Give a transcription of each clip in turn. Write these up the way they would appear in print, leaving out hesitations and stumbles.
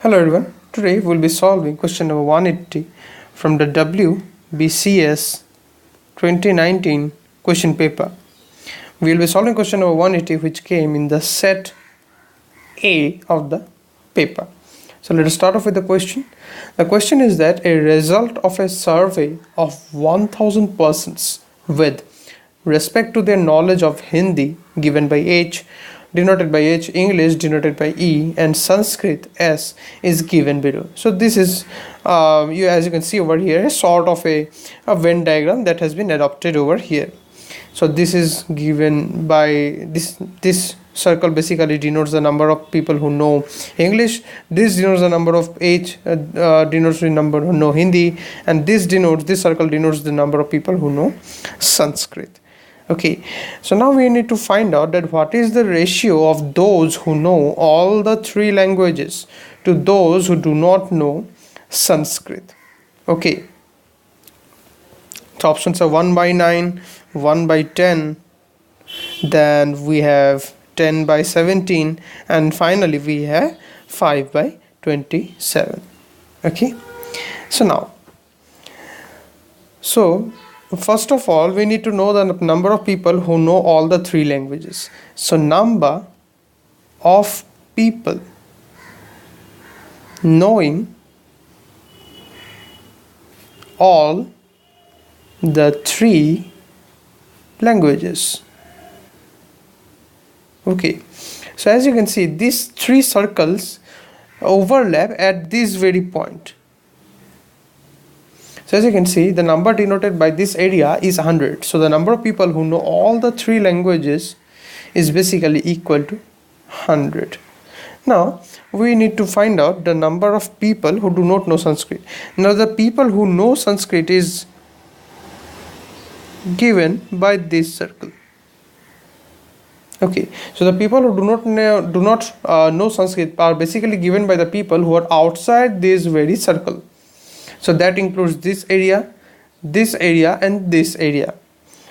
Hello everyone, today we'll be solving question number 180 from the WBCS 2019 question paper. We'll be solving question number 180 which came in the set A of the paper. So let us start off with the question. The question is that a result of a survey of 1000 persons with respect to their knowledge of Hindi given by H, denoted by H, English denoted by E, and Sanskrit S is given below. So this is as you can see over here, a sort of a Venn diagram that has been adopted over here. So this is given by this circle basically denotes the number of people who know English, this denotes the number of H denotes the number who know Hindi, and this circle denotes the number of people who know Sanskrit. Okay, so now we need to find out that what is the ratio of those who know all the three languages to those who do not know Sanskrit. Okay, so options are 1 by 9, 1 by 10, then we have 10 by 17, and finally we have 5 by 27. Okay, so first of all, we need to know the number of people who know all the three languages. So number of people knowing all the three languages. Okay, so as you can see, these three circles overlap at this very point. So as you can see, the number denoted by this area is 100. So the number of people who know all the three languages is basically equal to 100. Now we need to find out the number of people who do not know Sanskrit. Now the people who know Sanskrit is given by this circle. Okay, so the people who do not know Sanskrit are basically given by the people who are outside this very circle. So that includes this area, and this area.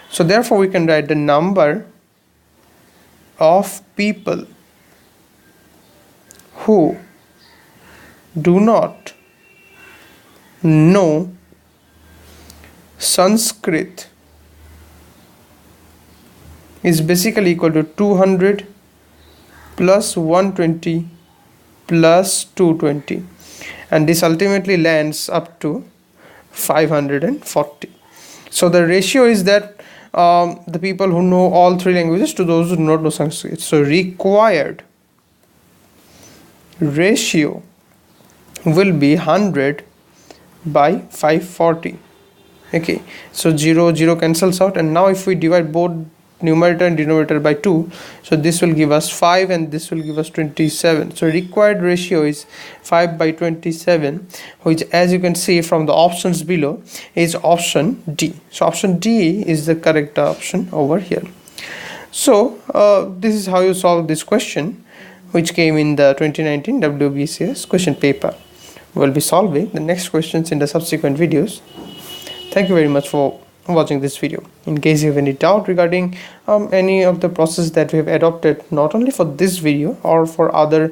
So therefore we can write the number of people who do not know Sanskrit is basically equal to 200 plus 120 plus 220. And this ultimately lands up to 540. So the ratio is that the people who know all three languages to those who do not know Sanskrit. So required ratio will be 100 by 540. Okay, so 0 cancels out, and now if we divide both numerator and denominator by 2, so this will give us 5 and this will give us 27. So required ratio is 5 by 27, which as you can see from the options below is option D. So option D is the correct option over here. So this is how you solve this question, which came in the 2019 WBCS question paper. We'll be solving the next questions in the subsequent videos. Thank you very much for watching this video. In case you have any doubt regarding any of the process that we have adopted, not only for this video or for other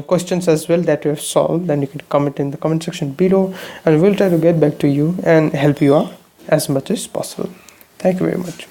questions as well that we have solved, then you can comment in the comment section below, and we'll try to get back to you and help you out as much as possible. Thank you very much.